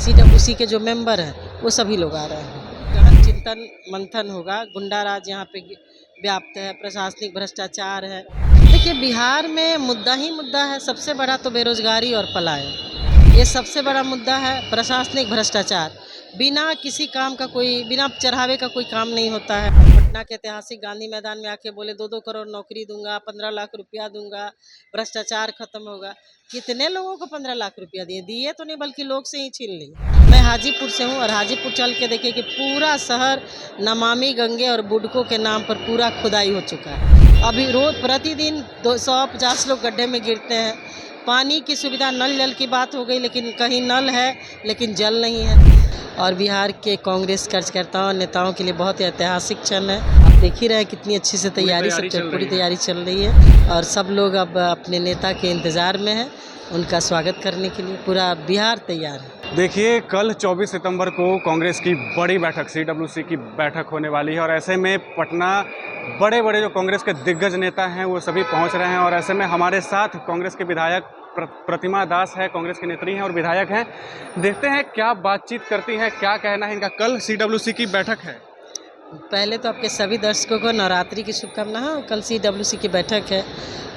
CWC के जो member हैं वो सभी लोग आ रहे हैं। गहन चिंतन मंथन होगा। गुंडा राज यहाँ पे व्याप्त है, प्रशासनिक भ्रष्टाचार है। देखिए, बिहार में मुद्दा ही मुद्दा है। सबसे बड़ा तो बेरोजगारी और पलायन, ये सबसे बड़ा मुद्दा है। प्रशासनिक भ्रष्टाचार, बिना किसी काम का बिना चढ़ावे का कोई काम नहीं होता है। पटना के ऐतिहासिक गांधी मैदान में आके बोले 2-2 करोड़ नौकरी दूंगा, 15 लाख रुपया दूंगा, भ्रष्टाचार खत्म होगा। कितने लोगों को 15 लाख रुपया दिए तो नहीं, बल्कि लोग से ही छीन लिए। मैं हाजीपुर से हूँ और हाजीपुर चल के देखिए कि पूरा शहर नमामि गंगे और बुडको के नाम पर पूरा खुदाई हो चुका है। अभी रोज प्रतिदिन 250 लोग गड्ढे में गिरते हैं। पानी की सुविधा, नल जल की बात हो गई, लेकिन कहीं नल है लेकिन जल नहीं है। और बिहार के कांग्रेस कार्यकर्ताओं नेताओं के लिए बहुत ही ऐतिहासिक क्षण है। आप देख ही रहे हैं कितनी अच्छी से पूरी तैयारी चल रही है और सब लोग अब अपने नेता के इंतज़ार में हैं। उनका स्वागत करने के लिए पूरा बिहार तैयार है। देखिए, कल 24 सितंबर को कांग्रेस की बड़ी बैठक, सीडब्ल्यूसी की बैठक होने वाली है और ऐसे में पटना बड़े बड़े जो कांग्रेस के दिग्गज नेता हैं वो सभी पहुंच रहे हैं। और ऐसे में हमारे साथ कांग्रेस के विधायक प्रतिमा दास है, कांग्रेस की नेत्री हैं और विधायक हैं। देखते हैं क्या बातचीत करती हैं, क्या कहना है इनका। कल सीडब्ल्यूसी की बैठक है। पहले तो आपके सभी दर्शकों को नवरात्रि की शुभकामनाएं। कल सीडब्ल्यूसी की बैठक है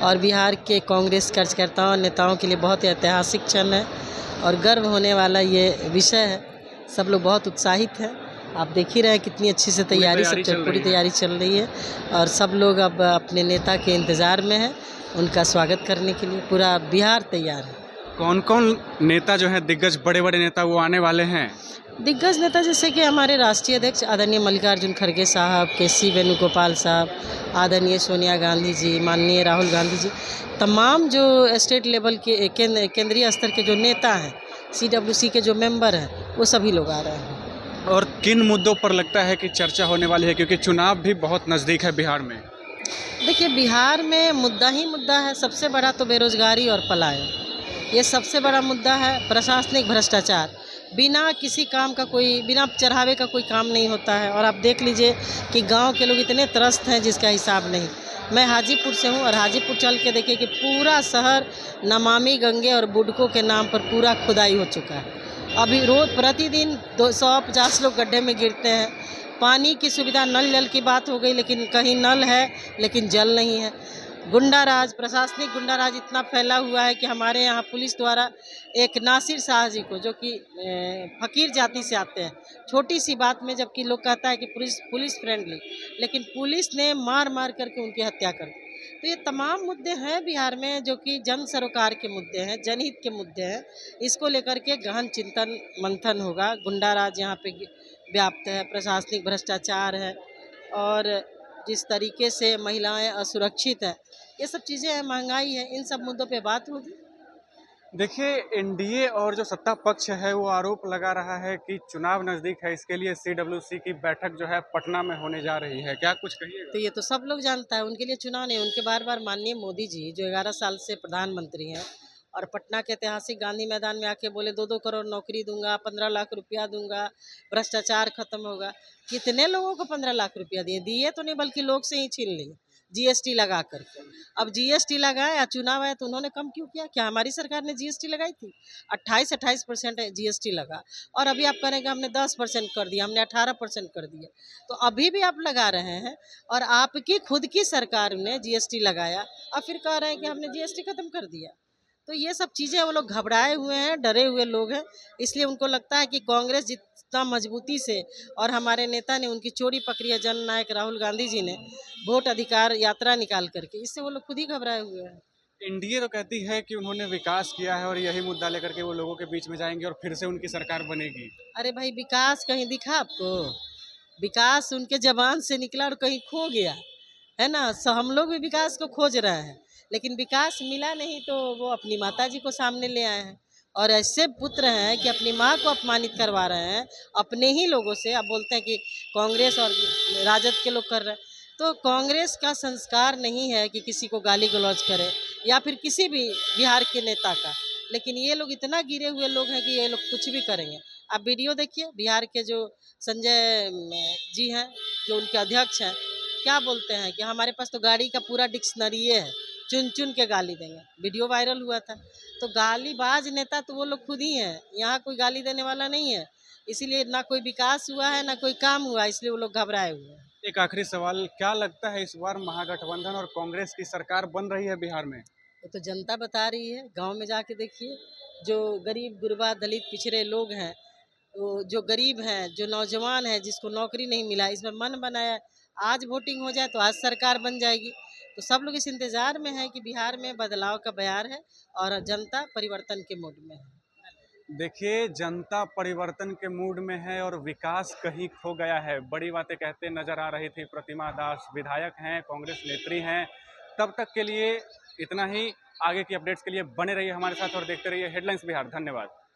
और बिहार के कांग्रेस कार्यकर्ताओं नेताओं के लिए बहुत ही ऐतिहासिक क्षण है और गर्व होने वाला ये विषय है। सब लोग बहुत उत्साहित हैं। आप देख ही रहे हैं कितनी अच्छी से पूरी तैयारी चल रही है और सब लोग अब अपने नेता के इंतज़ार में हैं। उनका स्वागत करने के लिए पूरा बिहार तैयार है। कौन कौन नेता जो है दिग्गज, बड़े बड़े नेता वो आने वाले हैं? दिग्गज नेता जैसे कि हमारे राष्ट्रीय अध्यक्ष आदरणीय मल्लिकार्जुन खड़गे साहब, के.सी. वेणुगोपाल साहब, आदरणीय सोनिया गांधी जी, माननीय राहुल गांधी जी, तमाम जो स्टेट लेवल के केंद्रीय स्तर के जो नेता हैं, सीडब्ल्यूसी के जो मेंबर हैं, वो सभी लोग आ रहे हैं। और किन मुद्दों पर लगता है कि चर्चा होने वाली है, क्योंकि चुनाव भी बहुत नज़दीक है बिहार में? देखिए, बिहार में मुद्दा ही मुद्दा है। सबसे बड़ा तो बेरोजगारी और पलायन, ये सबसे बड़ा मुद्दा है। प्रशासनिक भ्रष्टाचार, बिना किसी काम का बिना चढ़ावे का कोई काम नहीं होता है। और आप देख लीजिए कि गांव के लोग इतने त्रस्त हैं जिसका हिसाब नहीं। मैं हाजीपुर से हूं और हाजीपुर चल के देखिए कि पूरा शहर नमामि गंगे और बुडको के नाम पर पूरा खुदाई हो चुका है। अभी रोज प्रतिदिन 250 लोग गड्ढे में गिरते हैं। पानी की सुविधा, नल जल की बात हो गई, लेकिन कहीं नल है लेकिन जल नहीं है। गुंडा राज, प्रशासनिक गुंडा राज इतना फैला हुआ है कि हमारे यहाँ पुलिस द्वारा एक नासिर शाह जी को, जो कि फ़कीर जाति से आते हैं, छोटी सी बात में, जबकि लोग कहता है कि पुलिस फ्रेंडली, लेकिन पुलिस ने मार मार करके उनकी हत्या कर दी। तो ये तमाम मुद्दे हैं बिहार में जो कि जन सरोकार के मुद्दे हैं, जनहित के मुद्दे हैं। इसको लेकर के गहन चिंतन मंथन होगा। गुंडा राज यहाँ पे व्याप्त है, प्रशासनिक भ्रष्टाचार है और जिस तरीके से महिलाएं असुरक्षित हैं, ये सब चीज़ें हैं, महंगाई है, इन सब मुद्दों पे बात होगी। देखिए, एनडीए और जो सत्ता पक्ष है वो आरोप लगा रहा है कि चुनाव नज़दीक है, इसके लिए सीडब्ल्यूसी की बैठक जो है पटना में होने जा रही है। क्या कुछ कहिएगा? तो ये तो सब लोग जानता है, उनके लिए चुनाव नहीं। उनके बार बार माननीय मोदी जी जो 11 साल से प्रधानमंत्री हैं और पटना के ऐतिहासिक गांधी मैदान में आके बोले 2-2 करोड़ नौकरी दूंगा, 15 लाख रुपया दूंगा, भ्रष्टाचार खत्म होगा। कितने लोगों को 15 लाख रुपया दिए तो नहीं, बल्कि लोग से ही छीन लिए जीएसटी लगा करके। अब जीएसटी लगाए या चुनाव आया तो उन्होंने कम क्यों किया? क्या हमारी सरकार ने जीएसटी लगाई थी? 28% जीएसटी लगा और अभी आप कह रहे हैं कि हमने 10% कर दिया, हमने 18% कर दिया। तो अभी भी आप लगा रहे हैं और आपकी खुद की सरकार ने जीएसटी लगाया और फिर कह रहे हैं कि हमने जीएसटी खत्म कर दिया। तो ये सब चीज़ें, वो लोग घबराए हुए हैं, डरे हुए लोग हैं। इसलिए उनको लगता है कि कांग्रेस जितना मजबूती से और हमारे नेता ने उनकी चोरी पकड़ी है, जननायक राहुल गांधी जी ने वोट अधिकार यात्रा निकाल करके, इससे वो लोग खुद ही घबराए हुए हैं। एनडीए तो कहती है कि उन्होंने विकास किया है और यही मुद्दा लेकर के वो लोगों के बीच में जाएंगे और फिर से उनकी सरकार बनेगी। अरे भाई, विकास कहीं दिखा आपको? विकास उनके जबान से निकला और कहीं खो गया है ना। हम लोग भी विकास को खोज रहे हैं, लेकिन विकास मिला नहीं तो वो अपनी माताजी को सामने ले आए हैं और ऐसे पुत्र हैं कि अपनी माँ को अपमानित करवा रहे हैं अपने ही लोगों से। अब बोलते हैं कि कांग्रेस और राजद के लोग कर रहे हैं। तो कांग्रेस का संस्कार नहीं है कि किसी को गाली गलौज करे या फिर किसी भी बिहार के नेता का, लेकिन ये लोग इतना गिरे हुए लोग हैं कि ये लोग कुछ भी करेंगे। आप वीडियो देखिए, बिहार के जो संजय जी हैं, जो उनके अध्यक्ष हैं, क्या बोलते हैं कि हमारे पास तो गाड़ी का पूरा डिक्शनरी है, चुन चुन के गाली देंगे। वीडियो वायरल हुआ था। तो गालीबाज नेता तो वो लोग खुद ही हैं, यहाँ कोई गाली देने वाला नहीं है। इसीलिए ना कोई विकास हुआ है, ना कोई काम हुआ, इसलिए वो लोग घबराए हुए हैं। एक आखिरी सवाल, क्या लगता है इस बार महागठबंधन और कांग्रेस की सरकार बन रही है बिहार में? वो तो जनता बता रही है, गांव में जाके देखिए। जो गरीब गुरबा दलित पिछड़े लोग हैं, वो जो गरीब हैं, जो नौजवान हैं, जिसको नौकरी नहीं मिला, इसमें मन बनाया आज वोटिंग हो जाए तो आज सरकार बन जाएगी। तो सब लोग इस इंतजार में है कि बिहार में बदलाव का बयार है और जनता परिवर्तन के मूड में है। देखिए, जनता परिवर्तन के मूड में है और विकास कहीं खो गया है। बड़ी बातें कहते नजर आ रही थी प्रतिमा दास, विधायक हैं, कांग्रेस नेत्री हैं। तब तक के लिए इतना ही। आगे की अपडेट्स के लिए बने रहिए हमारे साथ और देखते रहिए हेडलाइंस बिहार। धन्यवाद।